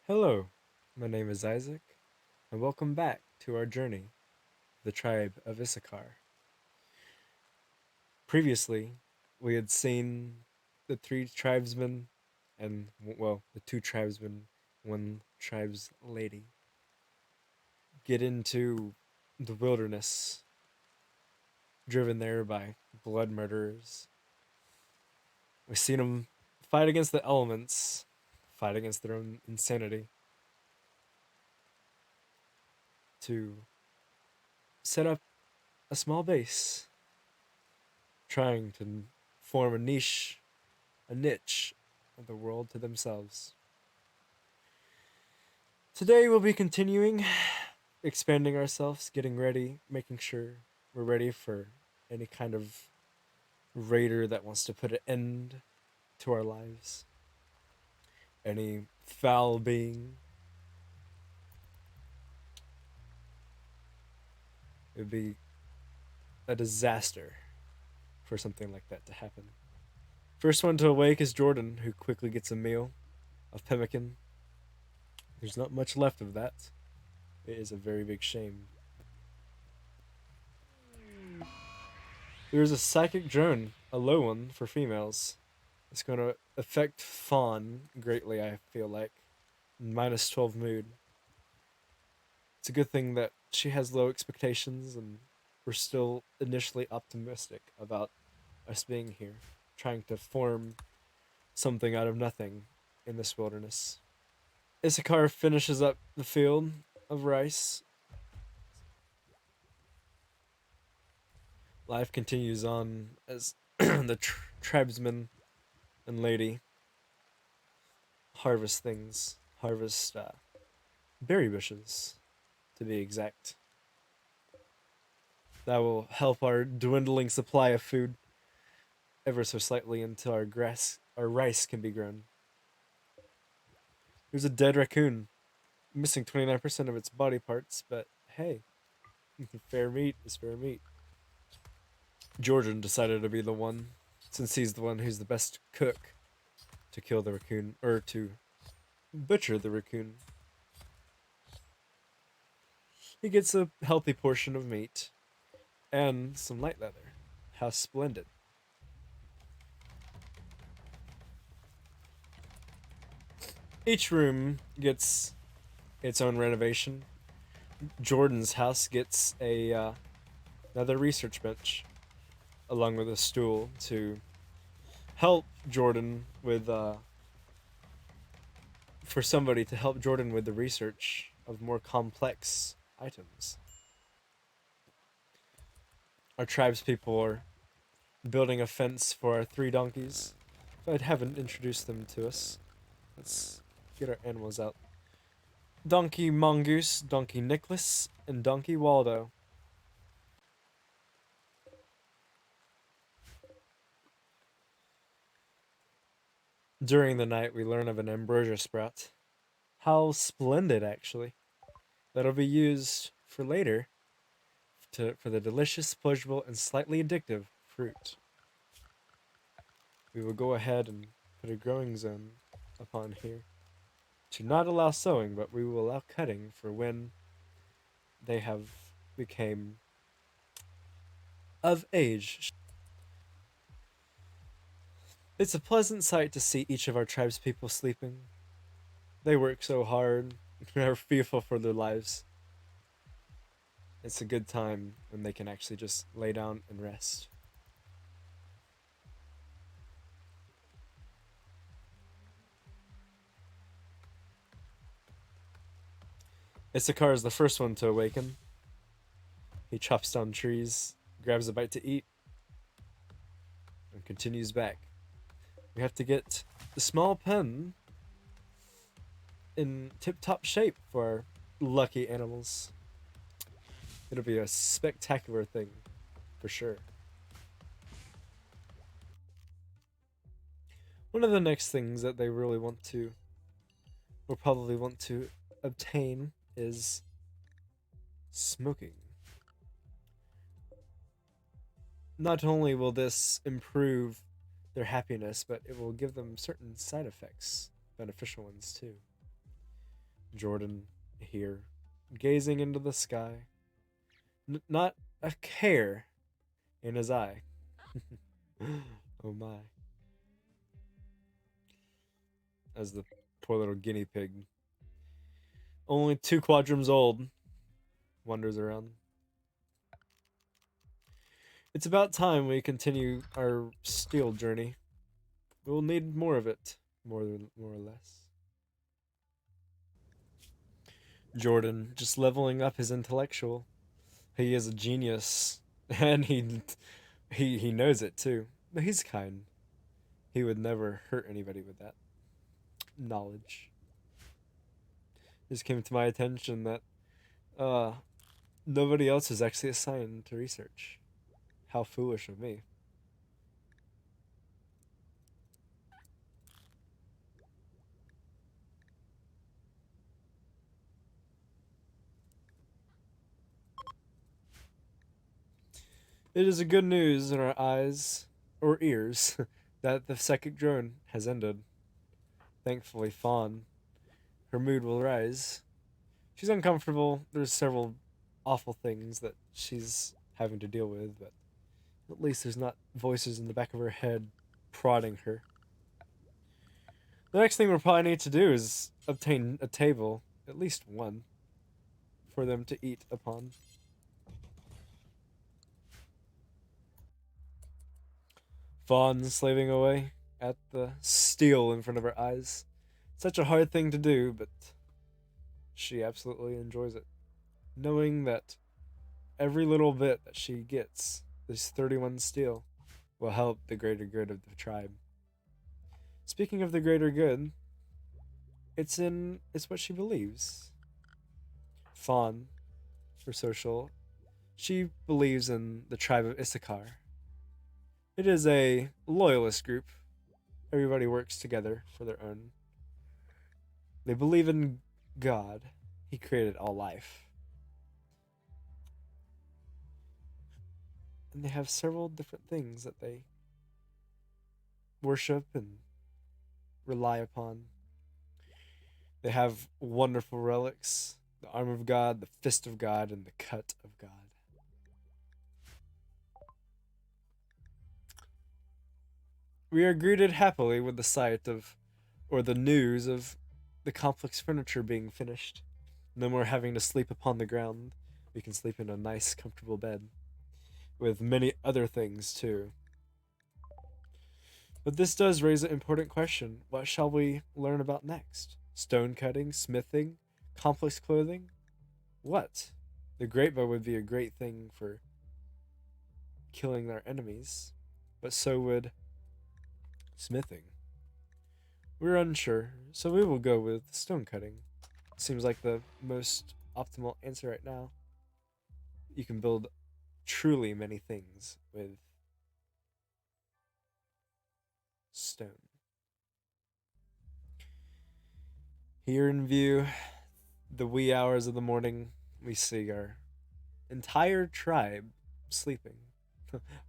Hello, my name is Isaac, and welcome back to our journey, the Tribe of Issacar. Previously, we had seen the three tribesmen and, well, the two tribesmen, one tribe's lady, get into the wilderness, driven there by blood murderers. We've seen them fight against the elements, fight against their own insanity, to set up a small base, trying to form a niche of the world to themselves. Today we'll be continuing, expanding ourselves, getting ready, making sure we're ready for any kind of raider that wants to put an end to our lives. Any foul being. It would be a disaster for something like that to happen. First one to awake is Jordan, who quickly gets a meal of pemmican. There's not much left of that. It is a very big shame. There is a psychic drone, a low one for females. It's going to affect Fawn greatly, I feel like. Minus 12 mood. It's a good thing that she has low expectations and we're still initially optimistic about us being here, trying to form something out of nothing in this wilderness. Issachar finishes up the field of rice. Life continues on as the tribesman and lady harvest things, harvest berry bushes, to be exact. That will help our dwindling supply of food ever so slightly until our rice can be grown. There's a dead raccoon, missing 29% of its body parts, but hey, fair meat is fair meat. Jordan decided to be the one, since he's the one who's the best cook, to kill the raccoon, or to butcher the raccoon. He gets a healthy portion of meat and some light leather. How splendid. Each room gets its own renovation. Jordan's house gets another research bench along with a stool to help Jordan with for somebody to help Jordan with the research of more complex items. Our tribespeople are building a fence for our three donkeys. If I haven't introduced them to us, let's get our animals out. Donkey Mongoose, Donkey Nicholas, and Donkey Waldo. During the night, we learn of an ambrosia sprout. How splendid, actually. That'll be used for later for the delicious, pleasurable, and slightly addictive fruit. We will go ahead and put a growing zone upon here to not allow sowing, but we will allow cutting for when they have became of age. It's a pleasant sight to see each of our tribespeople sleeping. They work so hard and are fearful for their lives. It's a good time when they can actually just lay down and rest. Issachar is the first one to awaken. He chops down trees, grabs a bite to eat, and continues back. We have to get the small pen in tip-top shape for our lucky animals. It'll be a spectacular thing, for sure. One of the next things that they really want to, or probably want to obtain, is smoking. Not only will this improve their happiness, but it will give them certain side effects, beneficial ones too. Jordan here, gazing into the sky, not a care in his eye. Oh my. As the poor little guinea pig, only 2 quadrums old, wanders around. It's about time we continue our steel journey. We'll need more of it, more or less. Jordan, just leveling up his intellectual. He is a genius, and he knows it too. But he's kind. He would never hurt anybody with that knowledge. Just came to my attention that uh nobody else is actually assigned to research. How foolish of me. It is a good news in our eyes or ears that the second drone has ended. Thankfully, Fawn, her mood will rise. She's uncomfortable. There's several awful things that she's having to deal with, but at least there's not voices in the back of her head prodding her. The next thing we'll probably need to do is obtain a table, at least one, for them to eat upon. Fawn slaving away at the steel in front of her eyes. Such a hard thing to do, but she absolutely enjoys it. Knowing that every little bit that she gets, this 31 steel, will help the greater good of the tribe. Speaking of the greater good, it's what she believes. Fawn, for social, she believes in the tribe of Issachar. It is a loyalist group. Everybody works together for their own. They believe in God. He created all life. And they have several different things that they worship and rely upon. They have wonderful relics, the arm of God, the fist of God, and the cut of God. We are greeted happily with the sight of, or the news of, the complex furniture being finished. No more having to sleep upon the ground. We can sleep in a nice, comfortable bed. With many other things, too. But this does raise an important question. What shall we learn about next? Stone cutting, smithing, complex clothing? What? The great bow would be a great thing for killing our enemies, but so would smithing. We're unsure, so we will go with stone cutting. Seems like the most optimal answer right now. You can build truly many things with stone. Here in view, the wee hours of the morning, we see our entire tribe sleeping.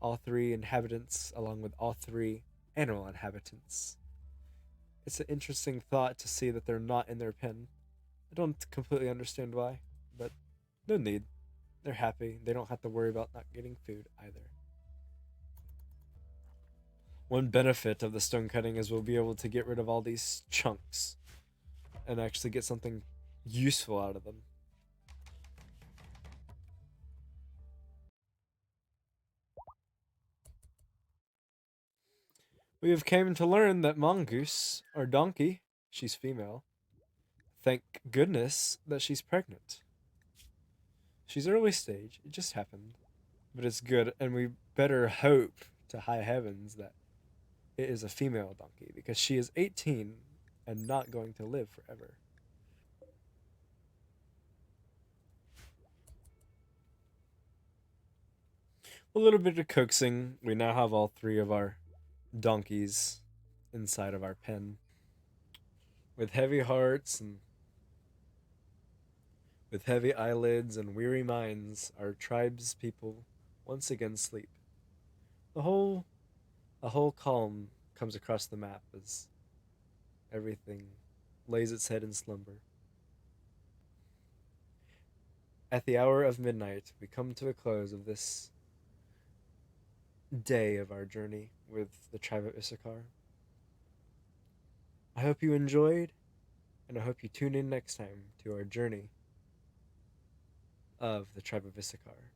All three inhabitants, along with all three animal inhabitants. It's an interesting thought to see that they're not in their pen. I don't completely understand why, but no need. They're happy. They don't have to worry about not getting food either. One benefit of the stone cutting is we'll be able to get rid of all these chunks and actually get something useful out of them. We have came to learn that mongoose, or donkey, she's female. Thank goodness that she's pregnant. She's early stage, it just happened. But it's good, and we better hope to high heavens that it is a female donkey, because she is 18 and not going to live forever. A little bit of coaxing, we now have all three of our donkeys inside of our pen. With heavy hearts and with heavy eyelids and weary minds, our tribe's people once again sleep. The whole a whole calm comes across the map as everything lays its head in slumber. at the hour of midnight, we come to a close of this day of our journey with the Tribe of Issachar. I hope you enjoyed, and I hope you tune in next time to our journey of the Tribe of Issachar.